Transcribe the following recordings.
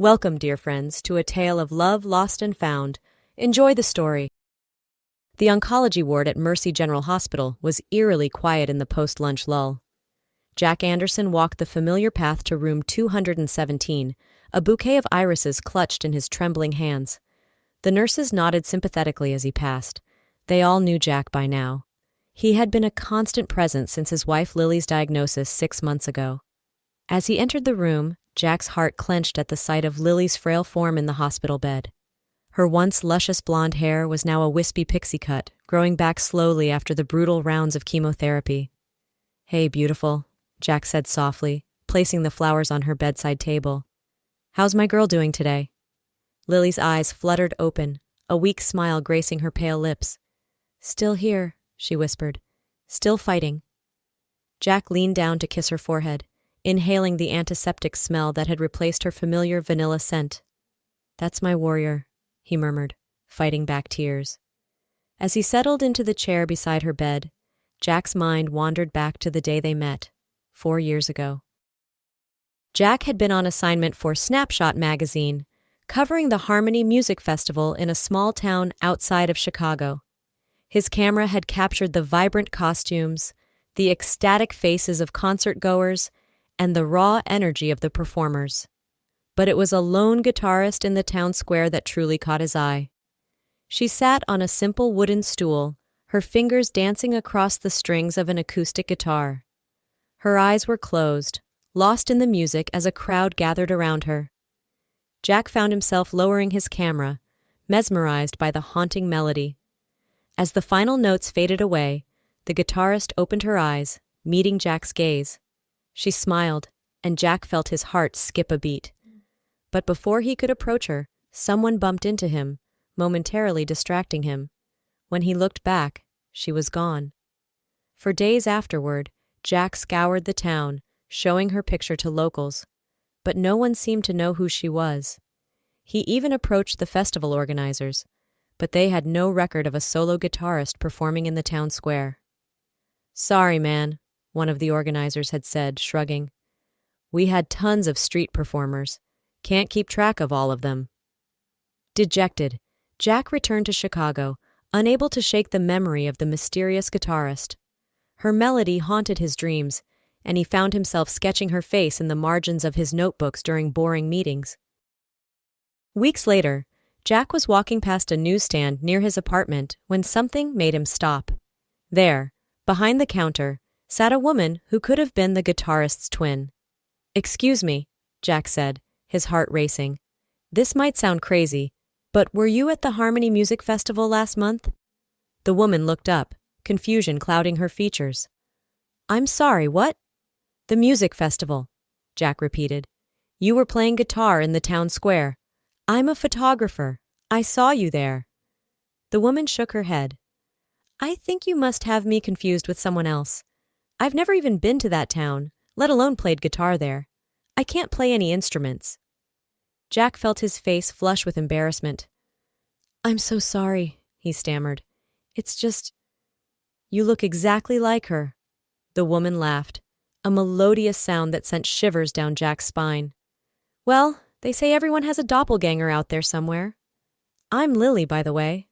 Welcome, dear friends, to a tale of love lost and found. Enjoy the story. The oncology ward at Mercy General Hospital was eerily quiet in the post-lunch lull. Jack Anderson walked the familiar path to room 217, a bouquet of irises clutched in his trembling hands. The nurses nodded sympathetically as he passed. They all knew Jack by now. He had been a constant presence since his wife Lily's diagnosis 6 months ago. As he entered the room, Jack's heart clenched at the sight of Lily's frail form in the hospital bed. Her once luscious blonde hair was now a wispy pixie cut, growing back slowly after the brutal rounds of chemotherapy. "Hey, beautiful," Jack said softly, placing the flowers on her bedside table. "How's my girl doing today?" Lily's eyes fluttered open, a weak smile gracing her pale lips. "Still here," she whispered. "Still fighting." Jack leaned down to kiss her forehead, inhaling the antiseptic smell that had replaced her familiar vanilla scent. "That's my warrior," he murmured, fighting back tears. As he settled into the chair beside her bed, Jack's mind wandered back to the day they met, 4 years ago. Jack had been on assignment for Snapshot magazine, covering the Harmony Music Festival in a small town outside of Chicago. His camera had captured the vibrant costumes, the ecstatic faces of concert-goers, and the raw energy of the performers. But it was a lone guitarist in the town square that truly caught his eye. She sat on a simple wooden stool, her fingers dancing across the strings of an acoustic guitar. Her eyes were closed, lost in the music as a crowd gathered around her. Jack found himself lowering his camera, mesmerized by the haunting melody. As the final notes faded away, the guitarist opened her eyes, meeting Jack's gaze. She smiled, and Jack felt his heart skip a beat. But before he could approach her, someone bumped into him, momentarily distracting him. When he looked back, she was gone. For days afterward, Jack scoured the town, showing her picture to locals, but no one seemed to know who she was. He even approached the festival organizers, but they had no record of a solo guitarist performing in the town square. "Sorry, man," one of the organizers had said, shrugging. "We had tons of street performers. Can't keep track of all of them." Dejected, Jack returned to Chicago, unable to shake the memory of the mysterious guitarist. Her melody haunted his dreams, and he found himself sketching her face in the margins of his notebooks during boring meetings. Weeks later, Jack was walking past a newsstand near his apartment when something made him stop. There, behind the counter, sat a woman who could have been the guitarist's twin. "Excuse me," Jack said, his heart racing. "This might sound crazy, but were you at the Harmony Music Festival last month?" The woman looked up, confusion clouding her features. "I'm sorry, what?" "The music festival," Jack repeated. "You were playing guitar in the town square. I'm a photographer. I saw you there." The woman shook her head. "I think you must have me confused with someone else. I've never even been to that town, let alone played guitar there. I can't play any instruments." Jack felt his face flush with embarrassment. "I'm so sorry," he stammered. "It's just—" "You look exactly like her." The woman laughed, a melodious sound that sent shivers down Jack's spine. "Well, they say everyone has a doppelganger out there somewhere. I'm Lily, by the way."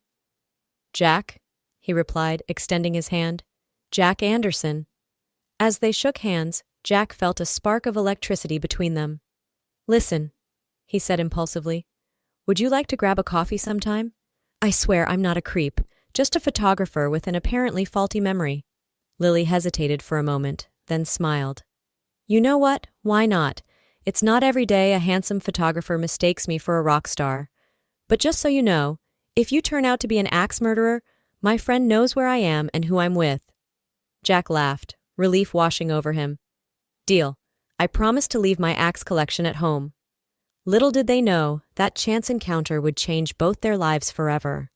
"Jack," he replied, extending his hand. "Jack Anderson." As they shook hands, Jack felt a spark of electricity between them. "Listen," he said impulsively. "Would you like to grab a coffee sometime? I swear I'm not a creep, just a photographer with an apparently faulty memory." Lily hesitated for a moment, then smiled. "You know what? Why not? It's not every day a handsome photographer mistakes me for a rock star. But just so you know, if you turn out to be an axe murderer, my friend knows where I am and who I'm with." Jack laughed, relief washing over him. "Deal. I promise to leave my axe collection at home." Little did they know, that chance encounter would change both their lives forever.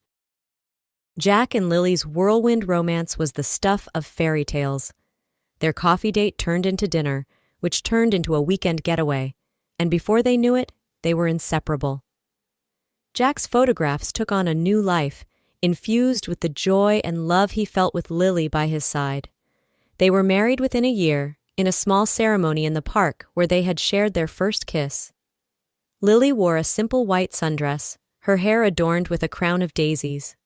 Jack and Lily's whirlwind romance was the stuff of fairy tales. Their coffee date turned into dinner, which turned into a weekend getaway, and before they knew it, they were inseparable. Jack's photographs took on a new life, infused with the joy and love he felt with Lily by his side. They were married within a year, in a small ceremony in the park where they had shared their first kiss. Lily wore a simple white sundress, her hair adorned with a crown of daisies.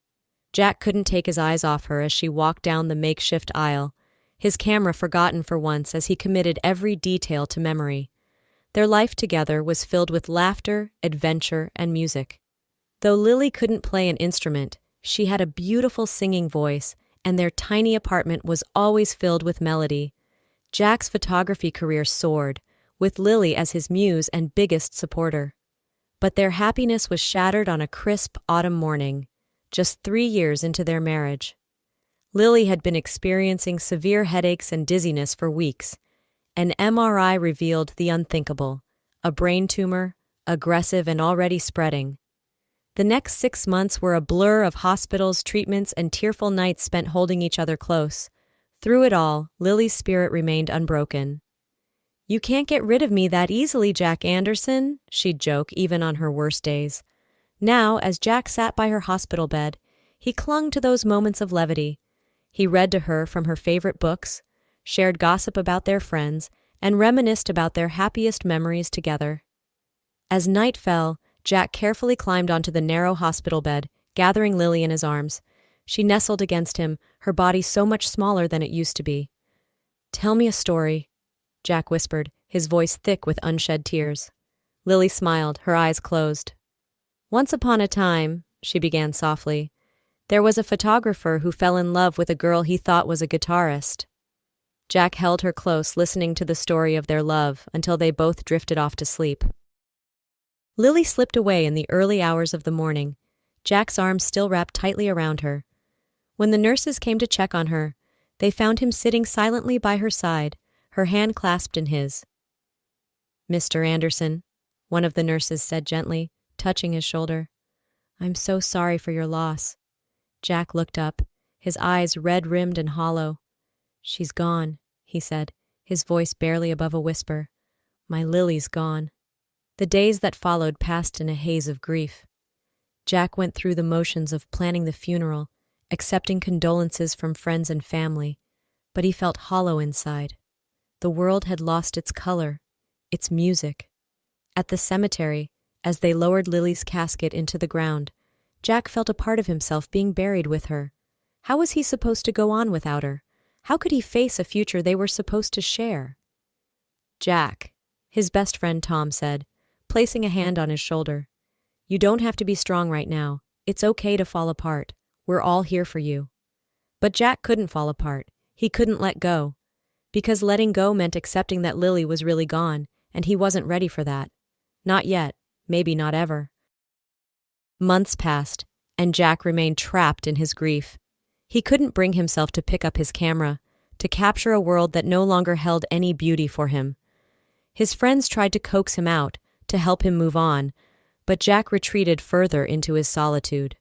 Jack couldn't take his eyes off her as she walked down the makeshift aisle, his camera forgotten for once as he committed every detail to memory. Their life together was filled with laughter, adventure, and music. Though Lily couldn't play an instrument, she had a beautiful singing voice, and their tiny apartment was always filled with melody. Jack's photography career soared, with Lily as his muse and biggest supporter. But their happiness was shattered on a crisp autumn morning, just 3 years into their marriage. Lily had been experiencing severe headaches and dizziness for weeks. An MRI revealed the unthinkable: a brain tumor, aggressive and already spreading. The next 6 months were a blur of hospitals, treatments, and tearful nights spent holding each other close. Through it all, Lily's spirit remained unbroken. "You can't get rid of me that easily, Jack Anderson," she'd joke even on her worst days. Now, as Jack sat by her hospital bed, he clung to those moments of levity. He read to her from her favorite books, shared gossip about their friends, and reminisced about their happiest memories together. As night fell, Jack carefully climbed onto the narrow hospital bed, gathering Lily in his arms. She nestled against him, her body so much smaller than it used to be. "Tell me a story," Jack whispered, his voice thick with unshed tears. Lily smiled, her eyes closed. "Once upon a time," she began softly, "there was a photographer who fell in love with a girl he thought was a guitarist." Jack held her close, listening to the story of their love until they both drifted off to sleep. Lily slipped away in the early hours of the morning, Jack's arms still wrapped tightly around her. When the nurses came to check on her, they found him sitting silently by her side, her hand clasped in his. "Mr. Anderson," one of the nurses said gently, touching his shoulder. "I'm so sorry for your loss." Jack looked up, his eyes red-rimmed and hollow. "She's gone," he said, his voice barely above a whisper. "My Lily's gone." The days that followed passed in a haze of grief. Jack went through the motions of planning the funeral, accepting condolences from friends and family, but he felt hollow inside. The world had lost its color, its music. At the cemetery, as they lowered Lily's casket into the ground, Jack felt a part of himself being buried with her. How was he supposed to go on without her? How could he face a future they were supposed to share? "Jack," his best friend Tom said, placing a hand on his shoulder. "You don't have to be strong right now. It's okay to fall apart. We're all here for you." But Jack couldn't fall apart. He couldn't let go. Because letting go meant accepting that Lily was really gone, and he wasn't ready for that. Not yet, maybe not ever. Months passed, and Jack remained trapped in his grief. He couldn't bring himself to pick up his camera, to capture a world that no longer held any beauty for him. His friends tried to coax him out, to help him move on, but Jack retreated further into his solitude.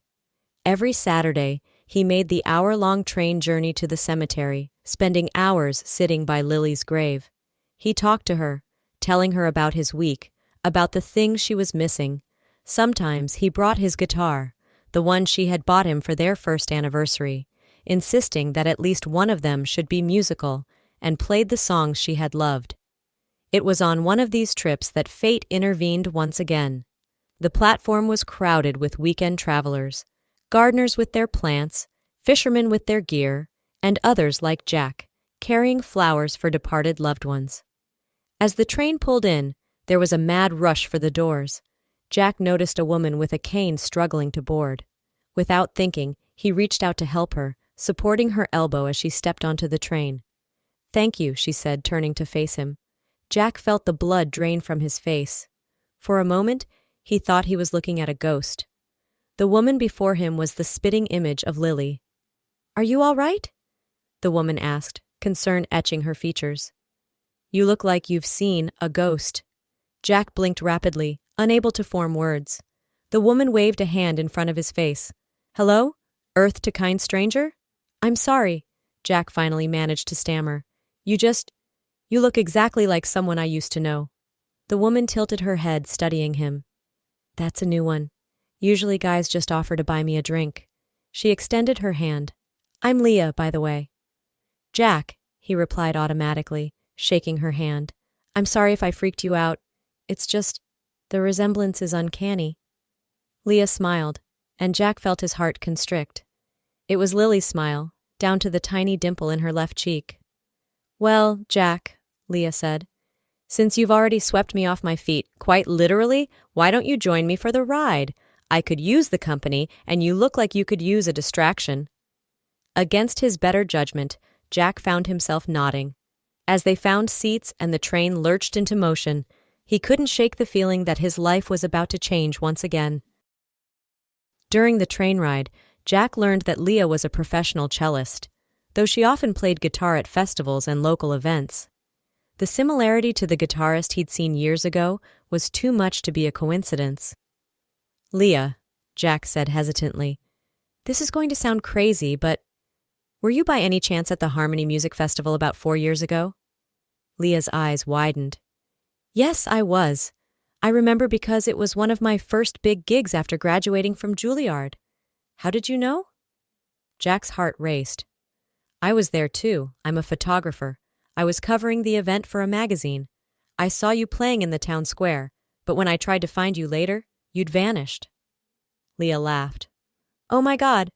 Every Saturday, he made the hour-long train journey to the cemetery, spending hours sitting by Lily's grave. He talked to her, telling her about his week, about the things she was missing. Sometimes he brought his guitar, the one she had bought him for their first anniversary, insisting that at least one of them should be musical, and played the songs she had loved. It was on one of these trips that fate intervened once again. The platform was crowded with weekend travelers, gardeners with their plants, fishermen with their gear, and others like Jack, carrying flowers for departed loved ones. As the train pulled in, there was a mad rush for the doors. Jack noticed a woman with a cane struggling to board. Without thinking, he reached out to help her, supporting her elbow as she stepped onto the train. "Thank you," she said, turning to face him. Jack felt the blood drain from his face. For a moment, he thought he was looking at a ghost. The woman before him was the spitting image of Lily. "Are you all right?" the woman asked, concern etching her features. "You look like you've seen a ghost." Jack blinked rapidly, unable to form words. The woman waved a hand in front of his face. "Hello? Earth to kind stranger?" "I'm sorry," Jack finally managed to stammer. You look exactly like someone I used to know." The woman tilted her head, studying him. "That's a new one. Usually guys just offer to buy me a drink." She extended her hand. "I'm Leah, by the way." "Jack," he replied automatically, shaking her hand. "I'm sorry if I freaked you out. It's just, The resemblance is uncanny. Leah smiled, and Jack felt his heart constrict. It was Lily's smile, down to the tiny dimple in her left cheek. "Well, Jack," Leah said, "since you've already swept me off my feet, quite literally, why don't you join me for the ride? I could use the company, and you look like you could use a distraction." Against his better judgment, Jack found himself nodding. As they found seats and the train lurched into motion, he couldn't shake the feeling that his life was about to change once again. During the train ride, Jack learned that Leah was a professional cellist, though she often played guitar at festivals and local events. The similarity to the guitarist he'd seen years ago was too much to be a coincidence. "Leah," Jack said hesitantly, "this is going to sound crazy, but were you by any chance at the Harmony Music Festival about 4 years ago?" Leah's eyes widened. "Yes, I was. I remember because it was one of my first big gigs after graduating from Juilliard. How did you know?" Jack's heart raced. "I was there too. I'm a photographer. I was covering the event for a magazine. I saw you playing in the town square, but when I tried to find you later, you'd vanished." Leah laughed. "Oh my God,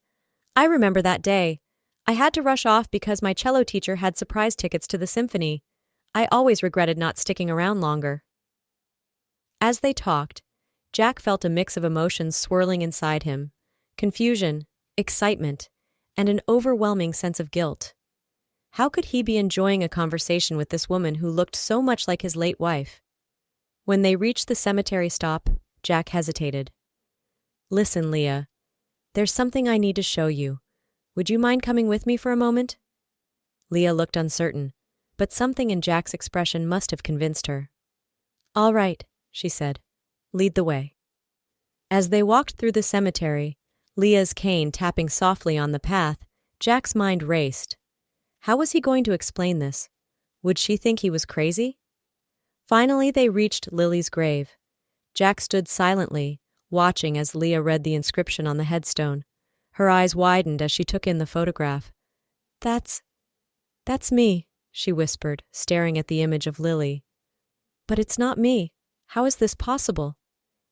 I remember that day. I had to rush off because my cello teacher had surprise tickets to the symphony. I always regretted not sticking around longer." As they talked, Jack felt a mix of emotions swirling inside him: confusion, excitement, and an overwhelming sense of guilt. How could he be enjoying a conversation with this woman who looked so much like his late wife? When they reached the cemetery stop, Jack hesitated. "Listen, Leah, there's something I need to show you. Would you mind coming with me for a moment?" Leah looked uncertain, but something in Jack's expression must have convinced her. "All right," she said. "Lead the way." As they walked through the cemetery, Leah's cane tapping softly on the path, Jack's mind raced. How was he going to explain this? Would she think he was crazy? Finally, they reached Lily's grave. Jack stood silently, watching as Leah read the inscription on the headstone. Her eyes widened as she took in the photograph. That's me," she whispered, staring at the image of Lily. "But it's not me. How is this possible?"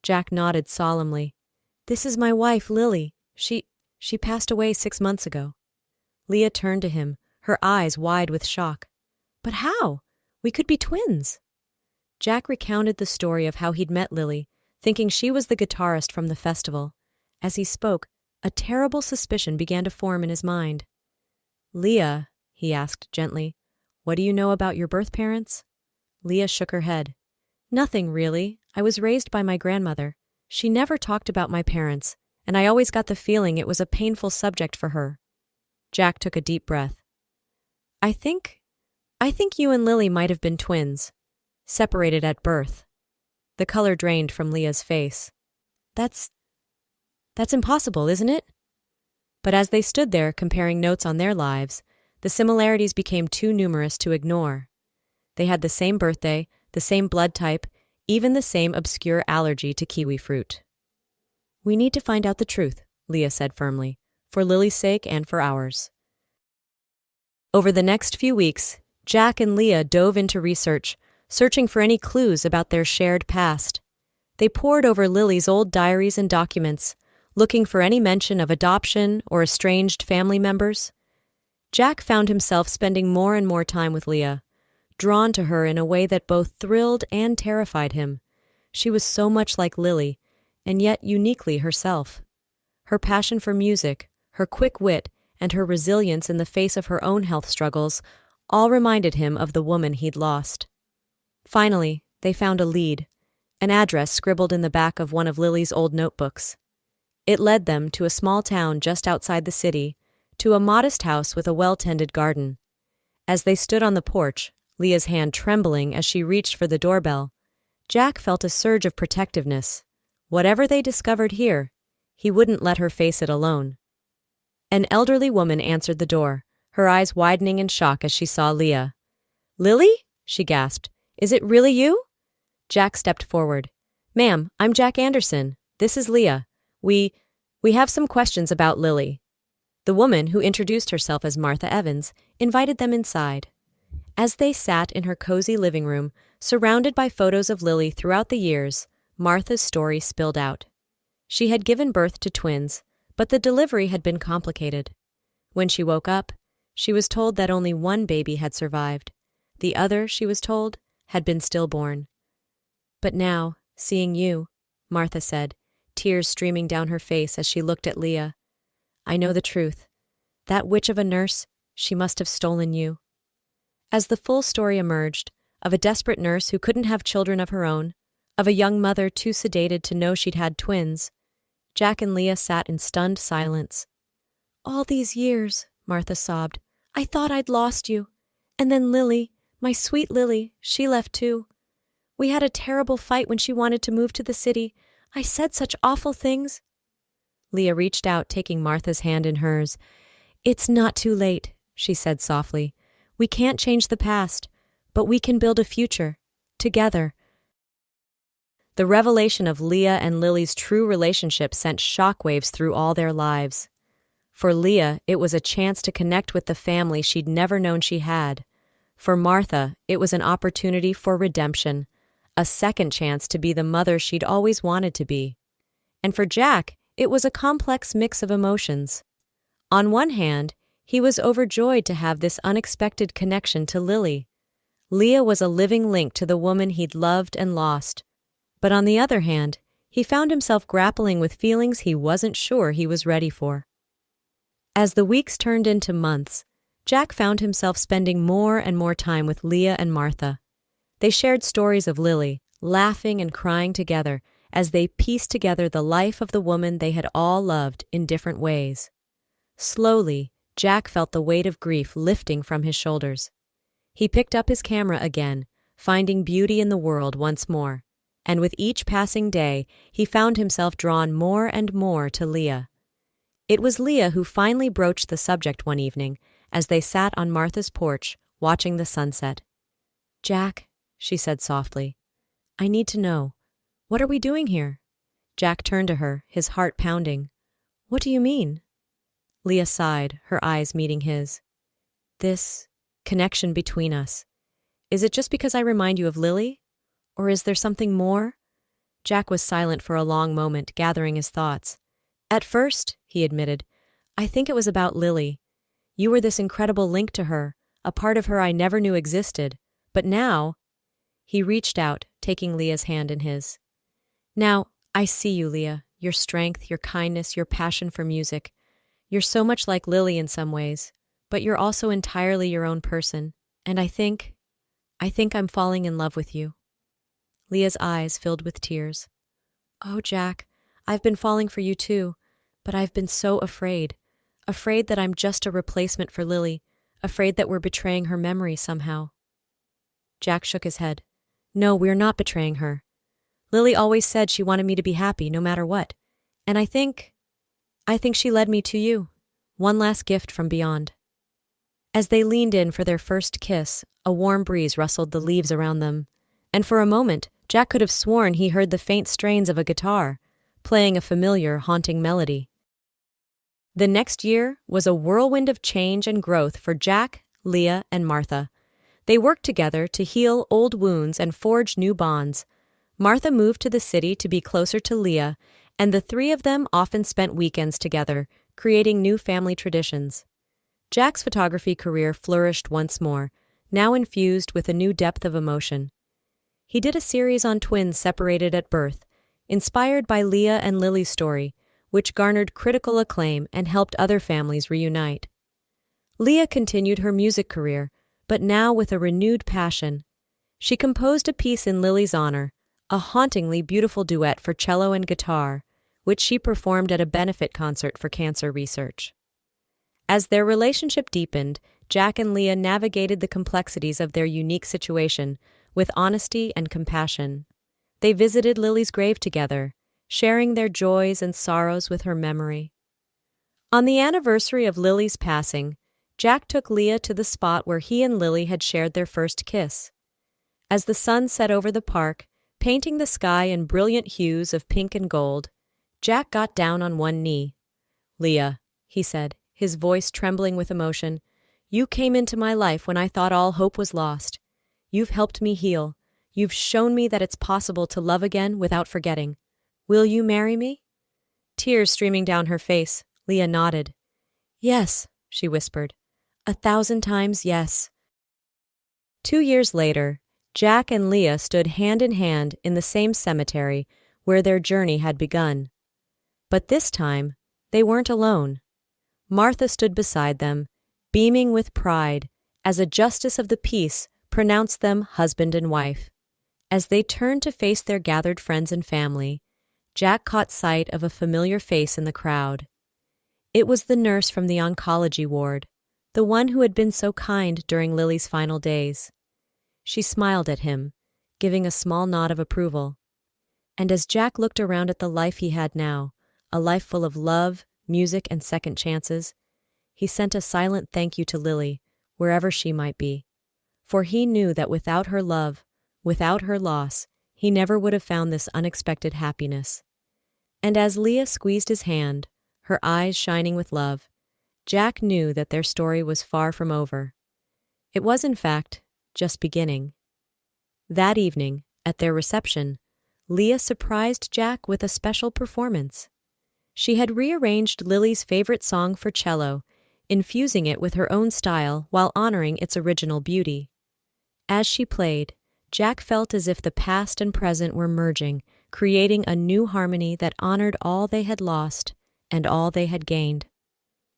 Jack nodded solemnly. "This is my wife, Lily. She passed away 6 months ago." Leah turned to him, her eyes wide with shock. "But how? We could be twins." Jack recounted the story of how he'd met Lily, thinking she was the guitarist from the festival. As he spoke, a terrible suspicion began to form in his mind. "Leah," he asked gently, "what do you know about your birth parents?" Leah shook her head. "Nothing, really. I was raised by my grandmother. She never talked about my parents, and I always got the feeling it was a painful subject for her." Jack took a deep breath. I think you and Lily might have been twins, separated at birth." The color drained from Leah's face. That's impossible, isn't it?" But as they stood there comparing notes on their lives, the similarities became too numerous to ignore. They had the same birthday, the same blood type, even the same obscure allergy to kiwi fruit. "We need to find out the truth," Leah said firmly, "for Lily's sake and for ours." Over the next few weeks, Jack and Leah dove into research, searching for any clues about their shared past. They pored over Lily's old diaries and documents, looking for any mention of adoption or estranged family members. Jack found himself spending more and more time with Leah, drawn to her in a way that both thrilled and terrified him. She was so much like Lily, and yet uniquely herself. Her passion for music, her quick wit, and her resilience in the face of her own health struggles all reminded him of the woman he'd lost. Finally, they found a lead, an address scribbled in the back of one of Lily's old notebooks. It led them to a small town just outside the city, to a modest house with a well-tended garden. As they stood on the porch, Leah's hand trembling as she reached for the doorbell, Jack felt a surge of protectiveness. Whatever they discovered here, he wouldn't let her face it alone. An elderly woman answered the door, her eyes widening in shock as she saw Leah. "Lily?" she gasped. "Is it really you?" Jack stepped forward. "Ma'am, I'm Jack Anderson. This is Leah. We have some questions about Lily." The woman, who introduced herself as Martha Evans, invited them inside. As they sat in her cozy living room, surrounded by photos of Lily throughout the years, Martha's story spilled out. She had given birth to twins, but the delivery had been complicated. When she woke up, she was told that only one baby had survived. The other, she was told, had been stillborn. "But now, seeing you," Martha said, tears streaming down her face as she looked at Leah, "I know the truth. That witch of a nurse, she must have stolen you." As the full story emerged, of a desperate nurse who couldn't have children of her own, of a young mother too sedated to know she'd had twins, Jack and Leah sat in stunned silence. "All these years," Martha sobbed, "I thought I'd lost you. And then Lily, my sweet Lily, she left too. We had a terrible fight when she wanted to move to the city. I said such awful things." Leah reached out, taking Martha's hand in hers. "It's not too late," she said softly. "We can't change the past, but we can build a future, together." The revelation of Leah and Lily's true relationship sent shockwaves through all their lives. For Leah, it was a chance to connect with the family she'd never known she had. For Martha, it was an opportunity for redemption, a second chance to be the mother she'd always wanted to be. And for Jack, it was a complex mix of emotions. On one hand, he was overjoyed to have this unexpected connection to Lily. Leah was a living link to the woman he'd loved and lost. But on the other hand, he found himself grappling with feelings he wasn't sure he was ready for. As the weeks turned into months, Jack found himself spending more and more time with Leah and Martha. They shared stories of Lily, laughing and crying together as they pieced together the life of the woman they had all loved in different ways. Slowly, Jack felt the weight of grief lifting from his shoulders. He picked up his camera again, finding beauty in the world once more, and with each passing day, he found himself drawn more and more to Leah. It was Leah who finally broached the subject one evening as they sat on Martha's porch, watching the sunset. "Jack," she said softly, "I need to know. What are we doing here?" Jack turned to her, his heart pounding. "What do you mean?" Leah sighed, her eyes meeting his. "This connection between us. Is it just because I remind you of Lily? Or is there something more?" Jack was silent for a long moment, gathering his thoughts. "At first," he admitted, "I think it was about Lily. You were this incredible link to her, a part of her I never knew existed. But now—" He reached out, taking Leah's hand in his. "Now, I see you, Leah, your strength, your kindness, your passion for music. You're so much like Lily in some ways, but you're also entirely your own person, and I think I'm falling in love with you." Leah's eyes filled with tears. "Oh, Jack, I've been falling for you too, but I've been so afraid that I'm just a replacement for Lily, afraid that we're betraying her memory somehow." Jack shook his head. "No, we're not betraying her. Lily always said she wanted me to be happy no matter what, and I think she led me to you, one last gift from beyond." As they leaned in for their first kiss, a warm breeze rustled the leaves around them, and for a moment, Jack could have sworn he heard the faint strains of a guitar, playing a familiar, haunting melody. The next year was a whirlwind of change and growth for Jack, Leah, and Martha. They worked together to heal old wounds and forge new bonds. Martha moved to the city to be closer to Leah, and the three of them often spent weekends together, creating new family traditions. Jack's photography career flourished once more, now infused with a new depth of emotion. He did a series on twins separated at birth, inspired by Leah and Lily's story, which garnered critical acclaim and helped other families reunite. Leah continued her music career, but now with a renewed passion. She composed a piece in Lily's honor, a hauntingly beautiful duet for cello and guitar, which she performed at a benefit concert for cancer research. As their relationship deepened, Jack and Leah navigated the complexities of their unique situation with honesty and compassion. They visited Lily's grave together, sharing their joys and sorrows with her memory. On the anniversary of Lily's passing, Jack took Leah to the spot where he and Lily had shared their first kiss. As the sun set over the park, painting the sky in brilliant hues of pink and gold, Jack got down on one knee. "Leah," he said, his voice trembling with emotion, "you came into my life when I thought all hope was lost. You've helped me heal. You've shown me that it's possible to love again without forgetting. Will you marry me?" Tears streaming down her face, Leah nodded. "Yes," she whispered. 1,000 times yes." 2 years later, Jack and Leah stood hand in hand in the same cemetery where their journey had begun. But this time, they weren't alone. Martha stood beside them, beaming with pride, as a justice of the peace pronounced them husband and wife. As they turned to face their gathered friends and family, Jack caught sight of a familiar face in the crowd. It was the nurse from the oncology ward, the one who had been so kind during Lily's final days. She smiled at him, giving a small nod of approval. And as Jack looked around at the life he had now, a life full of love, music, and second chances, he sent a silent thank you to Lily, wherever she might be. For he knew that without her love, without her loss, he never would have found this unexpected happiness. And as Leah squeezed his hand, her eyes shining with love, Jack knew that their story was far from over. It was, in fact, just beginning. That evening, at their reception, Leah surprised Jack with a special performance. She had rearranged Lily's favorite song for cello, infusing it with her own style while honoring its original beauty. As she played, Jack felt as if the past and present were merging, creating a new harmony that honored all they had lost and all they had gained.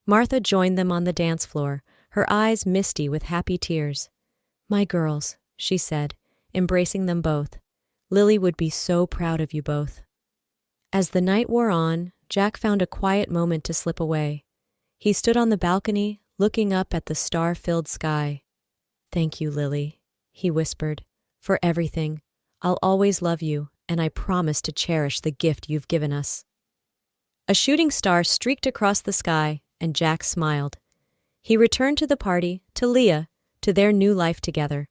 Martha joined them on the dance floor, her eyes misty with happy tears. "My girls," she said, embracing them both. "Lily would be so proud of you both." As the night wore on, Jack found a quiet moment to slip away. He stood on the balcony, looking up at the star-filled sky. "Thank you, Lily," he whispered, "for everything. I'll always love you, and I promise to cherish the gift you've given us." A shooting star streaked across the sky, and Jack smiled. He returned to the party, to Leah, to their new life together.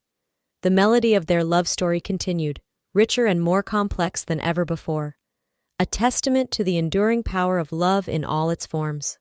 The melody of their love story continued, richer and more complex than ever before, a testament to the enduring power of love in all its forms.